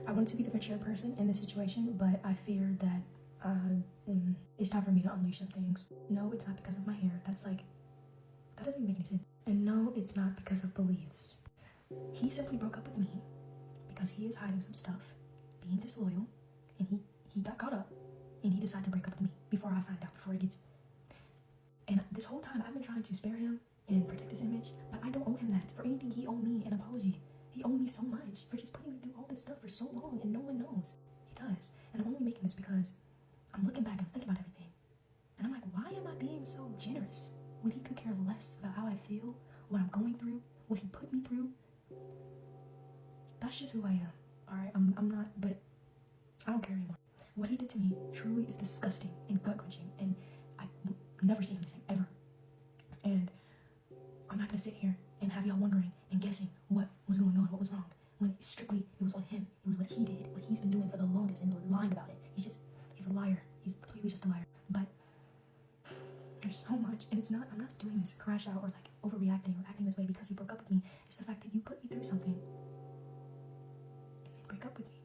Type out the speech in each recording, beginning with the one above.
I wanted to be the mature person in this situation, but I feared that it's time for me to unleash some things. No, it's not because of my hair. That doesn't even make any sense. And no, it's not because of beliefs. He simply broke up with me because he is hiding some stuff, being disloyal, and he got caught up, and he decided to break up with me before I find out, before it gets... And this whole time, I've been trying to spare him and protect his image, but I don't owe him that. For anything, he owed me an apology. He owed me so much for just putting me through all this stuff for so long, and no one knows. He does. And I'm only making this because I'm looking back and thinking about everything. And I'm like, why am I being so generous when he could care less about how I feel, what I'm going through, what he put me through? That's just who I am, all right? I'm not, but I don't care anymore. What he did to me truly is disgusting and gut-wrenching, and I never see him the same, ever. And I'm not gonna sit here and have y'all wondering and guessing what was going on, what was wrong, when it was on him. It was what he did, what he's been doing for the longest, and lying about it. He's a liar. He's completely just a liar. But there's so much, and I'm not doing this crash out or like overreacting or acting this way because he broke up with me. It's the fact that you put me through something and then break up with me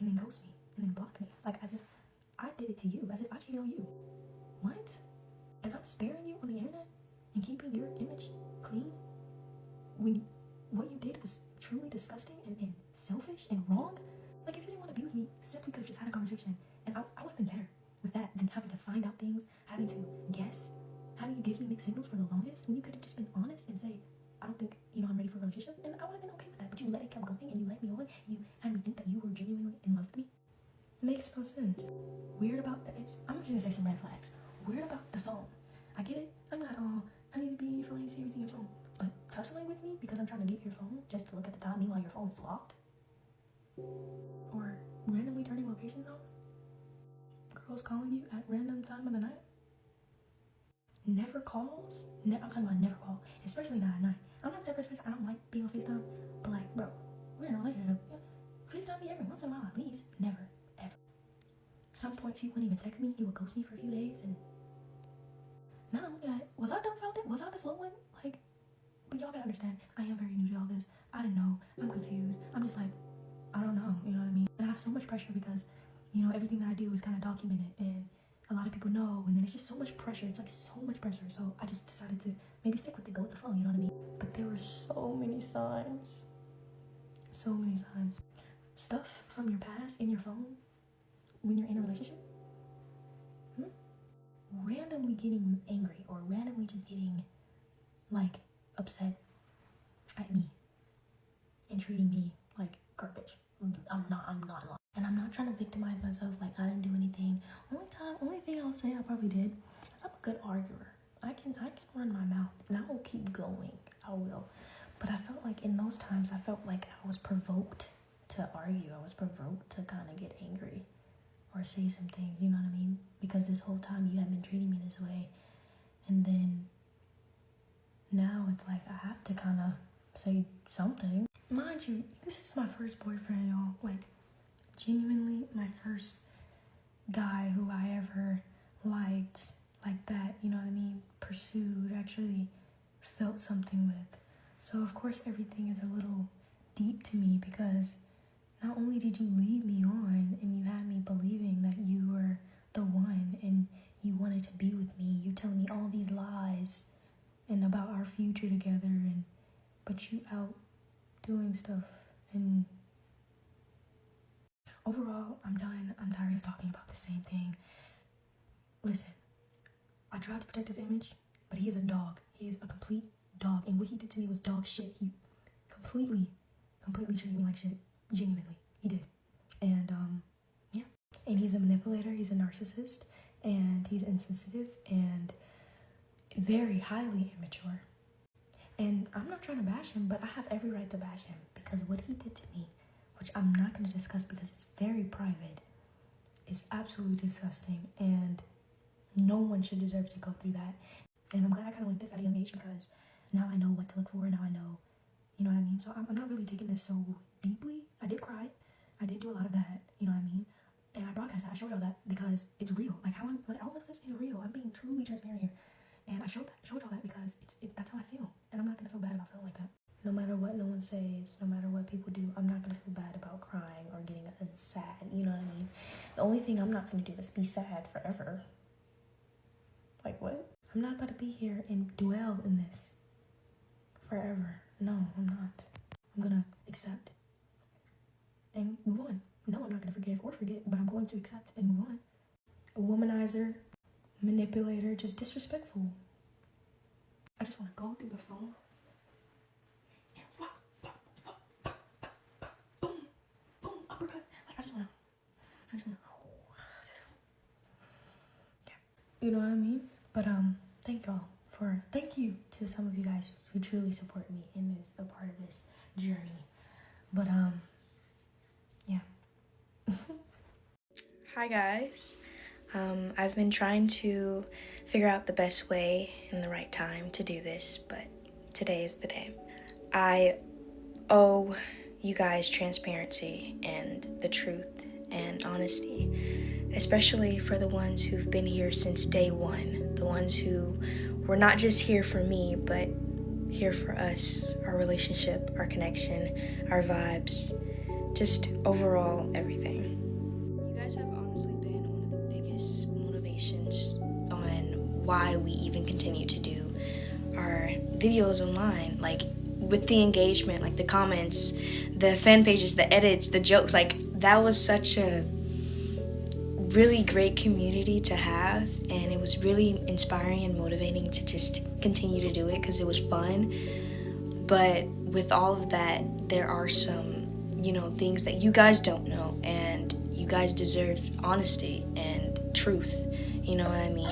and then ghost me and then block me, like as if I did it to you, as if I cheated on you. What? And I'm sparing you on the internet and keeping your image clean when what you did was truly disgusting and selfish and wrong? Like, if you didn't want to be with me, simply could have just had a conversation, and I would have been better with that than having to find out things, having to guess, having you give me mixed signals for the longest, when you could have just been honest and say, I don't think, I'm ready for a relationship, and I would have been okay with that. But you let it keep going, and you let me on, you had me think that you were genuinely in love with me. It makes no sense. Weird about I'm just gonna say some red flags. Weird about the phone. I get it. I'm not I need to be in your phone, I need to see everything in your phone. But tussling with me because I'm trying to get your phone just to look at the time, meanwhile your phone is locked. Or randomly turning locations on. Girls calling you at random time of the night. Never calls. I'm talking about never call, especially not at night. I'm not the type of person, I don't like being on FaceTime, but like, bro, we're in a relationship. Yeah. FaceTime me every once in a while at least. Never, ever. Some points he wouldn't even text me. He would ghost me for a few days, and not only that, was I dumbfounded? Was I the slow one? Like, but y'all gotta understand, I am very new to all this. I didn't know. I'm confused. I'm just like, I don't know. You know what I mean? And I have so much pressure because, everything that I do is kind of documented, and a lot of people know, and then it's just so much pressure. It's like so much pressure. So I just decided to maybe stick with it, go with the flow. You know what I mean? But there were so many signs. So many signs. Stuff from your past in your phone when you're in a relationship. Randomly getting angry or randomly just getting like upset at me and treating me like garbage. I'm not in love. And I'm not trying to victimize myself like I didn't do anything. Only thing I'll say I probably did is I'm a good arguer. I can run my mouth and I will keep going. I will. But I felt like in those times I felt like I was provoked to argue. I was provoked to kind of get angry or say some things, you know what I mean? Because this whole time you have been treating me this way. And then now it's like I have to kind of say something. Mind you, this is my first boyfriend, y'all. Like, genuinely my first guy who I ever liked like that, you know what I mean? Pursued, actually felt something with. So of course everything is a little deep to me because not only did you lead me on and you had me believing that you were the one and you wanted to be with me, you telling me all these lies and about our future together, but you out doing stuff. And overall, I'm done. I'm tired of talking about the same thing. Listen, I tried to protect his image, but he is a dog. He is a complete dog, and what he did to me was dog shit. He completely treated me like shit. Genuinely, he did. And yeah, and he's a manipulator, he's a narcissist, and he's insensitive and very highly immature. And I'm not trying to bash him, but I have every right to bash him because what he did to me, which I'm not going to discuss because it's very private, is absolutely disgusting, and no one should deserve to go through that. And I'm glad I kind of went this at a young age because now I know what to look for, now I know, you know what I mean? So I'm not really taking this so deeply. I did cry. I did do a lot of that, you know what I mean? And I broadcast that. I showed y'all that because it's real. Like, all of this is real. I'm being truly transparent here. And I showed y'all that because it's that's how I feel. And I'm not going to feel bad about feeling like that. No matter what no one says, no matter what people do, I'm not going to feel bad about crying. sad, you know what I mean? The only thing I'm not gonna do is be sad forever. Like, what? I'm not about to be here and dwell in this forever. No, I'm not. I'm gonna accept and move on. No, I'm not gonna forgive or forget, but I'm going to accept and move on. A womanizer, manipulator, just disrespectful. I just want to go through the phone and boom, boom, uppercut. Like, I just want to, yeah. You know what I mean? But thank you to some of you guys who truly support me and is a part of this journey. But yeah. Hi guys. I've been trying to figure out the best way and the right time to do this, but today is the day. I owe you guys transparency and the truth and honesty, especially for the ones who've been here since day one, the ones who were not just here for me, but here for us, our relationship, our connection, our vibes, just overall everything. You guys have honestly been one of the biggest motivations on why we even continue to do our videos online. Like, with the engagement, like the comments, the fan pages, the edits, the jokes, like that was such a really great community to have, and it was really inspiring and motivating to just continue to do it because it was fun. But with all of that, there are some, things that you guys don't know, and you guys deserve honesty and truth, you know what I mean?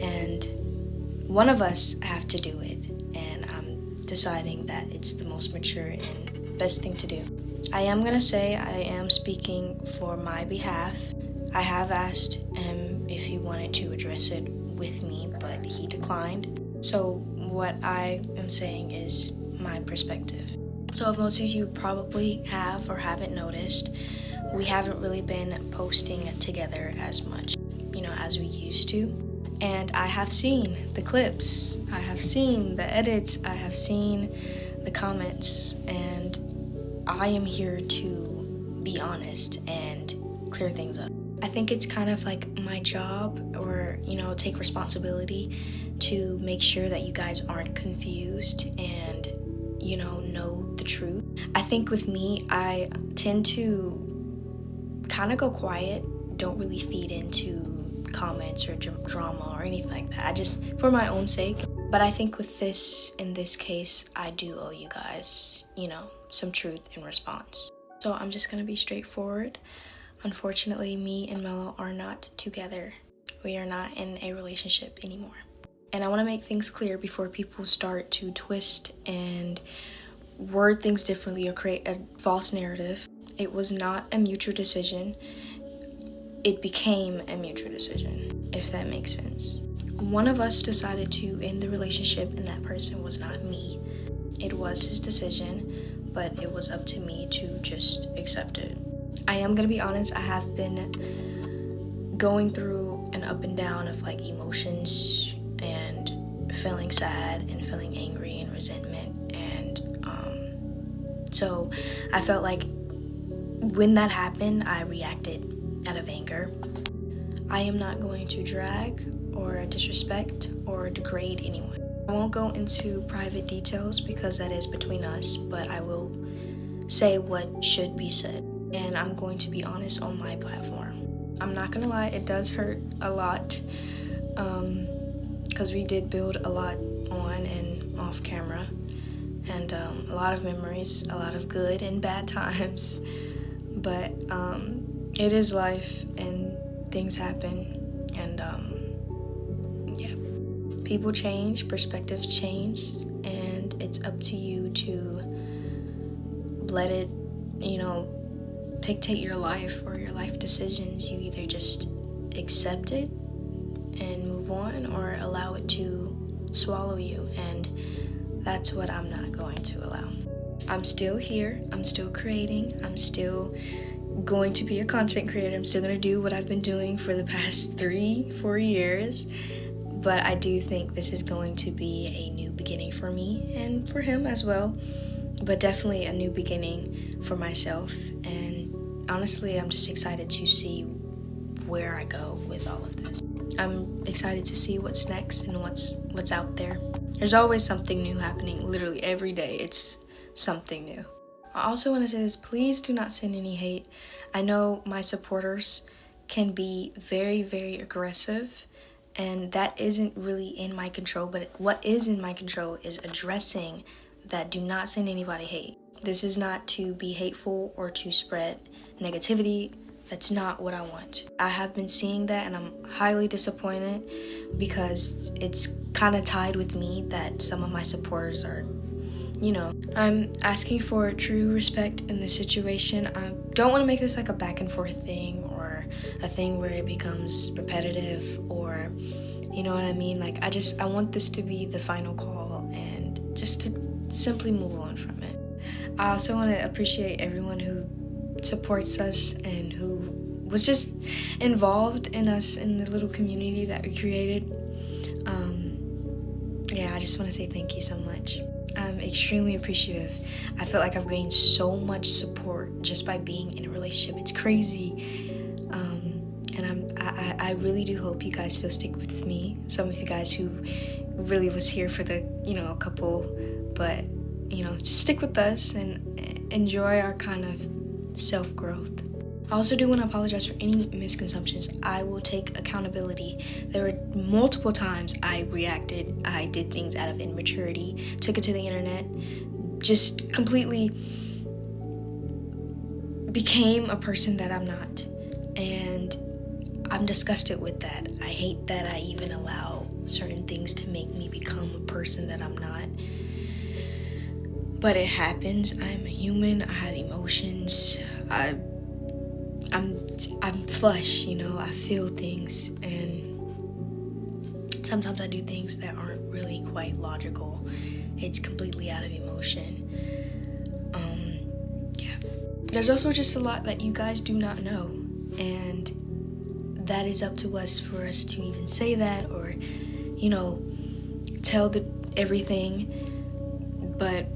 And one of us have to do it, and I'm deciding that it's the most mature and best thing to do. I am gonna say I am speaking for my behalf. I have asked him if he wanted to address it with me, but he declined. So what I am saying is my perspective. So if most of you probably have or haven't noticed, we haven't really been posting together as much, as we used to. And I have seen the clips, I have seen the edits, I have seen the comments, and I am here to be honest and clear things up. I think it's kind of like my job, or, take responsibility to make sure that you guys aren't confused and, know the truth. I think with me, I tend to kind of go quiet, don't really feed into comments or drama or anything like that. I just, for my own sake. But I think in this case, I do owe you guys, some truth in response. So I'm just gonna be straightforward. Unfortunately, me and Melo are not together. We are not in a relationship anymore. And I want to make things clear before people start to twist and word things differently or create a false narrative. It was not a mutual decision. It became a mutual decision, if that makes sense. One of us decided to end the relationship, and that person was not me. It was his decision, but it was up to me to just accept it. I am gonna be honest, I have been going through an up and down of like emotions and feeling sad and feeling angry and resentment, and so I felt like when that happened, I reacted out of anger. I am not going to drag or disrespect or degrade anyone. I won't go into private details because that is between us, but I will say what should be said. And I'm going to be honest on my platform. I'm not gonna lie, it does hurt a lot, because we did build a lot on and off camera, and a lot of memories, a lot of good and bad times. But it is life, and things happen, and yeah. People change, perspectives change, and it's up to you to let it, dictate your life or your life decisions. You either just accept it and move on, or allow it to swallow you, and that's what I'm not going to allow. I'm still here, I'm still creating, I'm still going to be a content creator, I'm still going to do what I've been doing for the past 3-4 years, but I do think this is going to be a new beginning for me and for him as well, but definitely a new beginning for myself. And honestly, I'm just excited to see where I go with all of this. I'm excited to see what's next and what's out there. There's always something new happening. Literally every day it's something new. I also want to say this, please do not send any hate. I know my supporters can be very, very aggressive, and that isn't really in my control, but what is in my control is addressing that. Do not send anybody hate. This is not to be hateful or to spread negativity. That's not what I want. I have been seeing that, and I'm highly disappointed because it's kind of tied with me that some of my supporters are, I'm asking for true respect in this situation. I don't want to make this like a back and forth thing or a thing where it becomes repetitive, or, you know what I mean? Like, I want this to be the final call and just to simply move on from it. I also want to appreciate everyone who supports us and who was just involved in us in the little community that we created. I just want to say thank you so much. I'm extremely appreciative. I feel like I've gained so much support just by being in a relationship. It's crazy. And I really do hope you guys still stick with me. Some of you guys who really was here for the, couple, but, just stick with us and enjoy our kind of self-growth. I also do want to apologize for any misconceptions. I will take accountability. There were multiple times I reacted. I did things out of immaturity, took it to the internet, just completely became a person that I'm not. And I'm disgusted with that. I hate that I even allow certain things to make me become a person that I'm not. But it happens. I'm a human. I have emotions. I'm flesh, I feel things, and sometimes I do things that aren't really quite logical. It's completely out of emotion. There's also just a lot that you guys do not know, and that is up to us for us to even say that or, tell everything, but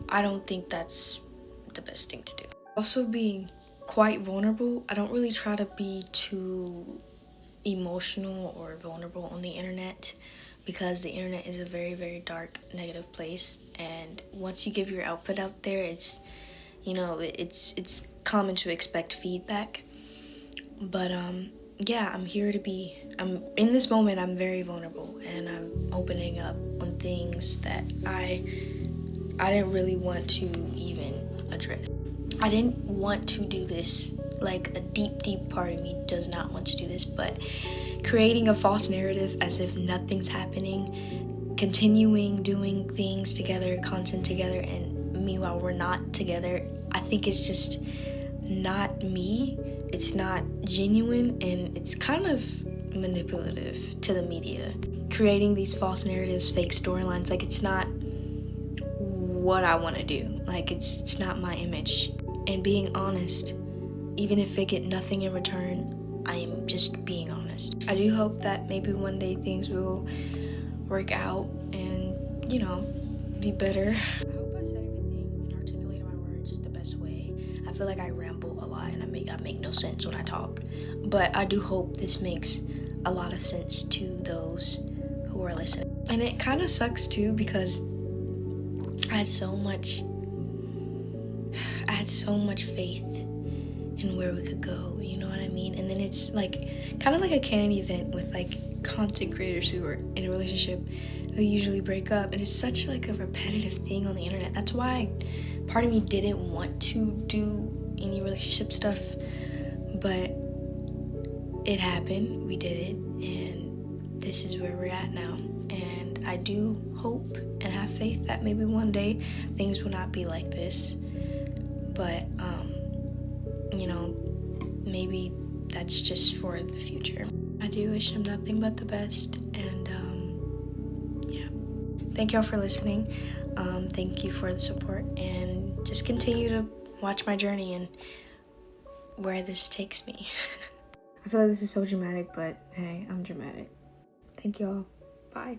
I don't think that's the best thing to do. Also, being quite vulnerable. I don't really try to be too emotional or vulnerable on the internet, because the internet is a very, very dark, negative place, and once you give your output out there, it's common to expect feedback. But I'm in this moment, I'm very vulnerable, and I'm opening up on things that I didn't really want to even address. I didn't want to do this. Like, a deep, deep part of me does not want to do this, but creating a false narrative as if nothing's happening, continuing doing things together, content together, and meanwhile we're not together, I think it's just not me. It's not genuine, and it's kind of manipulative to the media. Creating these false narratives, fake storylines, like, it's not what I want to do. Like, it's not my image. And being honest, even if I get nothing in return, I am just being honest. I do hope that maybe one day things will work out and, be better. I hope I said everything and articulated my words the best way. I feel like I ramble a lot and I make no sense when I talk. But I do hope this makes a lot of sense to those who are listening. And it kind of sucks too, because I had so much faith in where we could go, you know what I mean? And then it's like kind of like a canon event with like content creators who are in a relationship who usually break up, and it's such like a repetitive thing on the internet. That's why part of me didn't want to do any relationship stuff, but it happened, we did it, and this is where we're at now. And I do hope and have faith that maybe one day things will not be like this, but maybe that's just for the future. I do wish him nothing but the best, and thank y'all for listening. Thank you for the support, and just continue to watch my journey and where this takes me. I feel like this is so dramatic, but hey, I'm dramatic. Thank y'all. Bye.